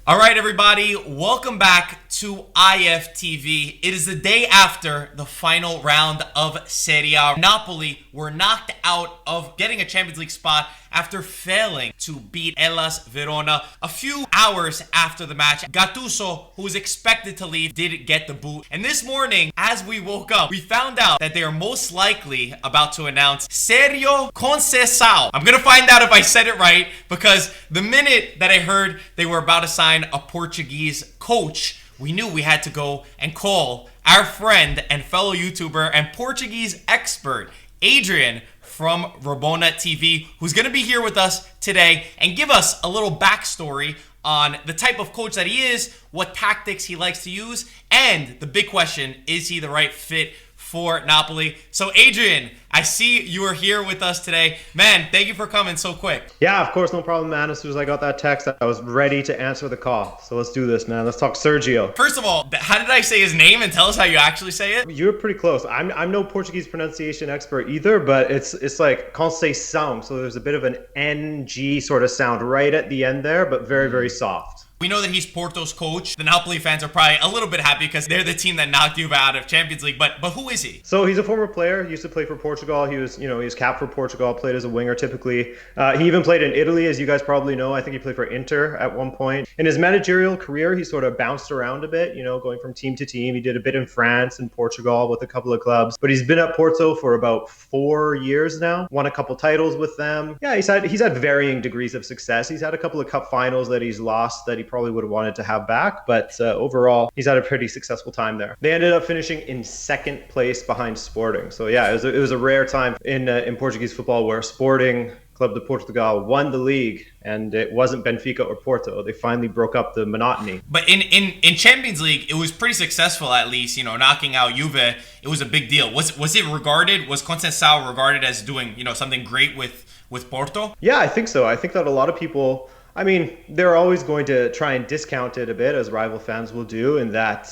All right, everybody, welcome back to IFTV. It is the day after the final round of Serie A. Napoli were knocked out of getting a Champions League spot after failing to beat Hellas Verona. A few hours after the match, Gattuso, who was expected to leave, did get the boot. And this morning, as we woke up, we found out that they are most likely about to announce Sergio Conceicao. I'm going to find out if I said it right, because the minute that I heard they were about to sign a Portuguese coach, we knew we had to go and call our friend and fellow YouTuber and Portuguese expert, Adrian from Rabona TV, who's going to be here with us today and give us a little backstory on the type of coach that he is, what tactics he likes to use, and the big question, is he the right fit for Napoli? So Adrian, I see you are here with us today. Man, thank you for coming so quick. Yeah, of course, no problem, man. As soon as I got that text, I was ready to answer the call. So let's do this, man. Let's talk Sergio. First of all, how did I say his name, and tell us how you actually say it? You're pretty close. I'm no Portuguese pronunciation expert either, but it's like Conceição. So there's a bit of an NG sort of sound right at the end there, but very, very soft. We know that he's Porto's coach. The Napoli fans are probably a little bit happy because they're the team that knocked Juve out of Champions League. But who is he? So he's a former player. He used to play for Portugal. He was capped for Portugal, played as a winger typically. He even played in Italy, as you guys probably know. I think he played for Inter at one point. In his managerial career, he sort of bounced around a bit, going from team to team. He did a bit in France and Portugal with a couple of clubs. But he's been at Porto for about 4 years now. Won a couple titles with them. Yeah, he's had varying degrees of success. He's had a couple of cup finals that he's lost that he probably would have wanted to have back, but overall he's had a pretty successful time there. They ended up finishing in second place behind Sporting. So yeah, it was a rare time in Portuguese football where Sporting, Club de Portugal, won the league, and it wasn't Benfica or Porto. They finally broke up the monotony. But in Champions League, it was pretty successful, at least. Knocking out Juve, it was a big deal. Was Conceição regarded as doing something great with Porto? Yeah, I think so. I think that a lot of people, they're always going to try and discount it a bit, as rival fans will do, in that,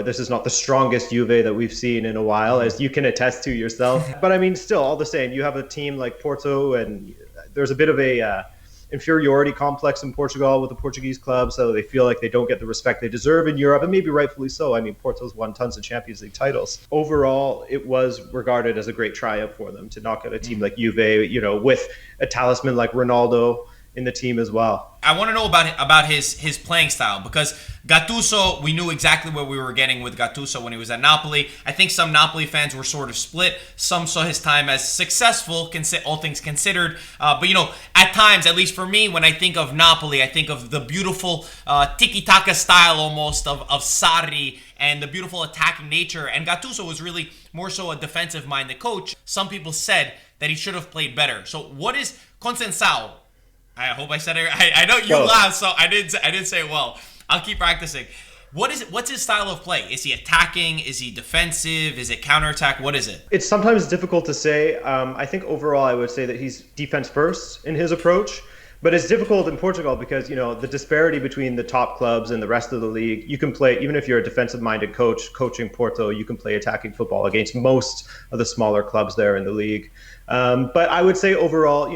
this is not the strongest Juve that we've seen in a while, as you can attest to yourself. But still, all the same, you have a team like Porto, and there's a bit of a inferiority complex in Portugal with the Portuguese club, so they feel like they don't get the respect they deserve in Europe, and maybe rightfully so. Porto's won tons of Champions League titles. Overall, it was regarded as a great triumph for them to knock out a team like Juve, with a talisman like Ronaldo in the team as well. I want to know about his playing style, because Gattuso, we knew exactly what we were getting with Gattuso when he was at Napoli. I think some Napoli fans were sort of split. Some saw his time as successful, all things considered. But at times, at least for me, when I think of Napoli, I think of the beautiful tiki-taka style almost of Sarri, and the beautiful attacking nature. And Gattuso was really more so a defensive-minded coach. Some people said that he should have played better. So what is Conceição? I hope I said it. I know you laughed, so I didn't say it well. I'll keep practicing. What's his style of play? Is he attacking? Is he defensive? Is it counterattack? What is it? It's sometimes difficult to say. I think overall I would say that he's defense first in his approach. But it's difficult in Portugal because, the disparity between the top clubs and the rest of the league, you can play, even if you're a defensive-minded coach coaching Porto, you can play attacking football against most of the smaller clubs there in the league. But I would say overall,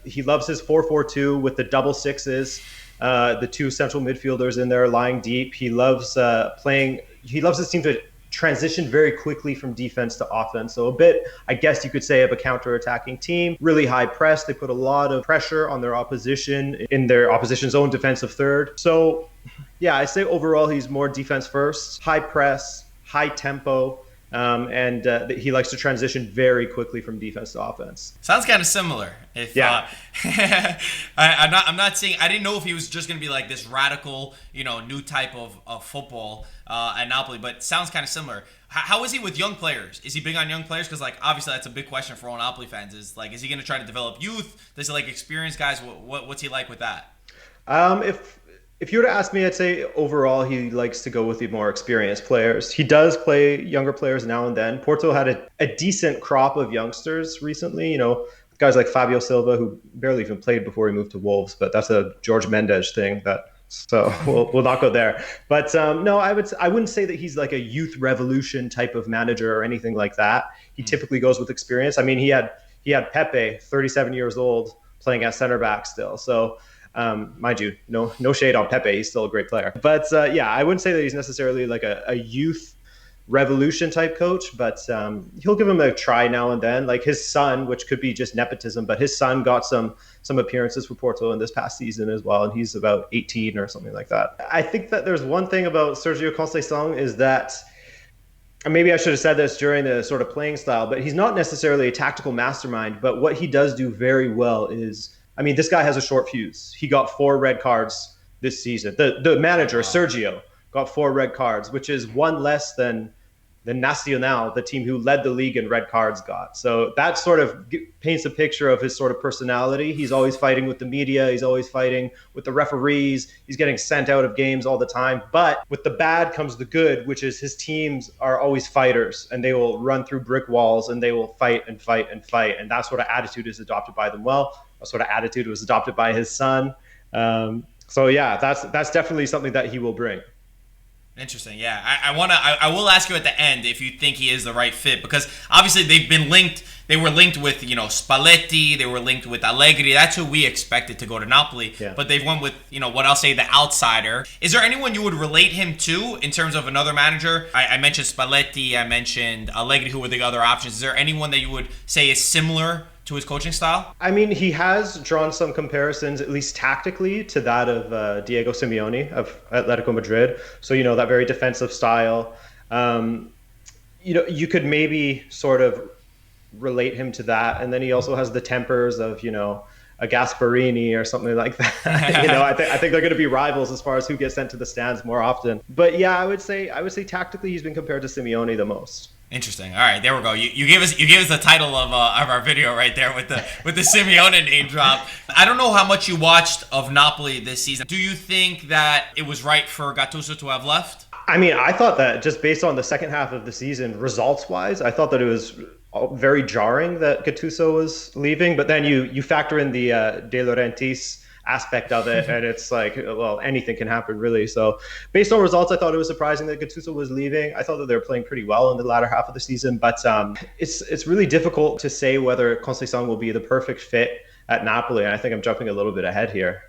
he loves his 4-4-2 with the double sixes, the two central midfielders in there lying deep. He loves his team to transition very quickly from defense to offense. So a bit, I guess you could say, of a counter-attacking team. Really high press. They put a lot of pressure on their opposition in their opposition's own defensive third. So yeah, I say overall he's more defense first, high press, high tempo. And he likes to transition very quickly from defense to offense. Sounds kind of similar. I'm not saying, I didn't know if he was just going to be like this radical, new type of football at Napoli, but sounds kind of similar. How is he with young players? Is he big on young players? Because obviously that's a big question for all Napoli fans. Is he going to try to develop youth? Does he experienced guys? What's he like with that? If you were to ask me, I'd say overall he likes to go with the more experienced players. He does play younger players now and then. Porto had a decent crop of youngsters recently, guys like Fabio Silva, who barely even played before he moved to Wolves, but that's a George Mendes thing. So we'll not go there. But no, I wouldn't say that he's like a youth revolution type of manager or anything like that. He typically goes with experience. He had Pepe, 37 years old, playing at center back still. So Mind you, no shade on Pepe. He's still a great player. But yeah, I wouldn't say that he's necessarily like a youth revolution type coach, but he'll give him a try now and then. Like his son, which could be just nepotism, but his son got some appearances for Porto in this past season as well, and he's about 18 or something like that. I think that there's one thing about Sergio Conceicao is that, and maybe I should have said this during the sort of playing style, but he's not necessarily a tactical mastermind, but what he does do very well is, I mean, this guy has a short fuse. He got 4 red cards this season. The manager, Sergio, got 4 red cards, which is one less than Nacional, the team who led the league in red cards, got. So that sort of paints a picture of his sort of personality. He's always fighting with the media. He's always fighting with the referees. He's getting sent out of games all the time. But with the bad comes the good, which is his teams are always fighters, and they will run through brick walls, and they will fight and fight and fight. And that sort of attitude is adopted by them well. That sort of attitude was adopted by his son. So yeah, that's definitely something that he will bring. Interesting. Yeah, I will ask you at the end if you think he is the right fit, because obviously they've been linked. They were linked with Spalletti. They were linked with Allegri. That's who we expected to go to Napoli. Yeah. But they've went with what I'll say the outsider. Is there anyone you would relate him to in terms of another manager? I mentioned Spalletti. I mentioned Allegri. Who were the other options? Is there anyone that you would say is similar to his coaching style? I mean, he has drawn some comparisons, at least tactically, to that of Diego Simeone of Atletico Madrid. So, that very defensive style. You could maybe sort of relate him to that. And then he also has the tempers of, a Gasparini or something like that. I think they're going to be rivals as far as who gets sent to the stands more often. But yeah, I would say tactically he's been compared to Simeone the most. Interesting. All right, there we go. You gave us the title of our video right there with the Simeone name drop. I don't know how much you watched of Napoli this season. Do you think that it was right for Gattuso to have left? I mean, I thought that just based on the second half of the season, results-wise, I thought that it was very jarring that Gattuso was leaving. But then you factor in the De Laurentiis aspect of it, and it's like, well, anything can happen really. So based on results, I thought it was surprising that Gattuso was leaving. I thought that they were playing pretty well in the latter half of the season, but it's really difficult to say whether Conceicao will be the perfect fit at Napoli. And I think I'm jumping a little bit ahead here,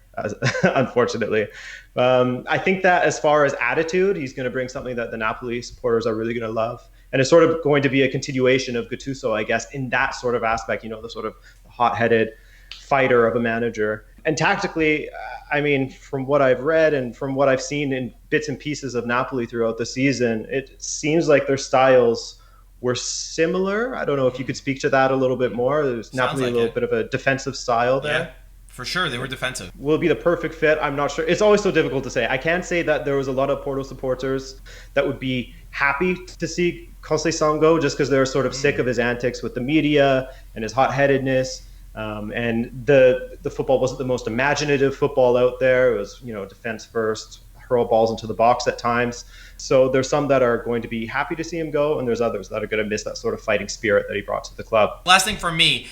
unfortunately. I think that as far as attitude, he's going to bring something that the Napoli supporters are really going to love. And it's sort of going to be a continuation of Gattuso, I guess, in that sort of aspect, the sort of hot-headed fighter of a manager. And tactically, I mean, from what I've read and from what I've seen in bits and pieces of Napoli throughout the season, it seems like their styles were similar. I don't know if you could speak to that a little bit more. There's Napoli a little bit of a defensive style there. Yeah, for sure. They were defensive. Will it be the perfect fit? I'm not sure. It's always so difficult to say. I can't say that there was a lot of Porto supporters that would be happy to see Conceicao go just because they're sort of sick of his antics with the media and his hot-headedness. And the football wasn't the most imaginative football out there. It was, defense first, hurl balls into the box at times. So there's some that are going to be happy to see him go, and there's others that are going to miss that sort of fighting spirit that he brought to the club. Last thing for me,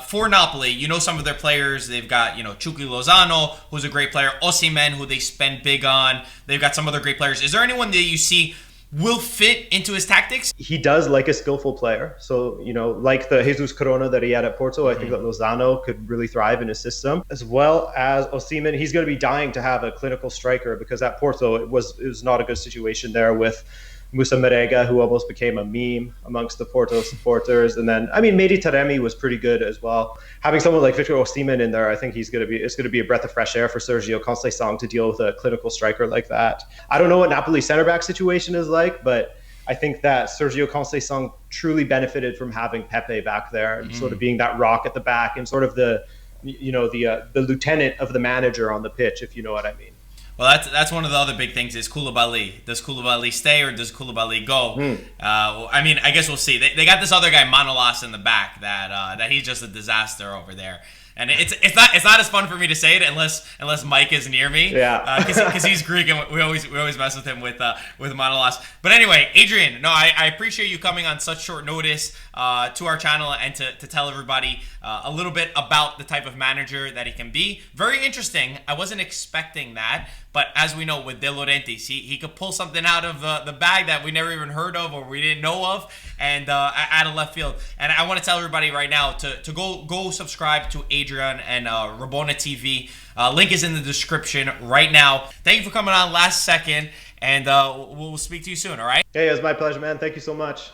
for Napoli, some of their players. They've got, Chucky Lozano, who's a great player, Osimhen, who they spend big on. They've got some other great players. Is there anyone that you see will fit into his tactics? He does like a skillful player. So, like the Jesus Corona that he had at Porto, I think that Lozano could really thrive in his system. As well as Osimhen, he's going to be dying to have a clinical striker because at Porto, it was not a good situation there with Musa Marega, who almost became a meme amongst the Porto supporters. And then, Mehdi Taremi was pretty good as well. Having someone like Victor Osimhen in there, I think it's going to be a breath of fresh air for Sergio Conceicao to deal with a clinical striker like that. I don't know what Napoli's center back situation is like, but I think that Sergio Conceicao truly benefited from having Pepe back there and sort of being that rock at the back and sort of the lieutenant of the manager on the pitch, if you know what I mean. Well, that's one of the other big things is Koulibaly. Does Koulibaly stay or does Koulibaly go? I guess we'll see. They got this other guy, Manolas, in the back that he's just a disaster over there. And it's not as fun for me to say it unless Mike is near me. Yeah. Because he's Greek and we always mess with him with Manolas. But anyway, Adrian, no, I appreciate you coming on such short notice to our channel and to tell everybody a little bit about the type of manager that he can be. Very interesting. I wasn't expecting that. But as we know with De Laurentiis, he could pull something out of the bag that we never even heard of or we didn't know of, and out of left field. And I want to tell everybody right now to go subscribe to Adrian and Rabona TV. Link is in the description right now. Thank you for coming on last second, and we'll speak to you soon, all right? Hey, it was my pleasure, man. Thank you so much.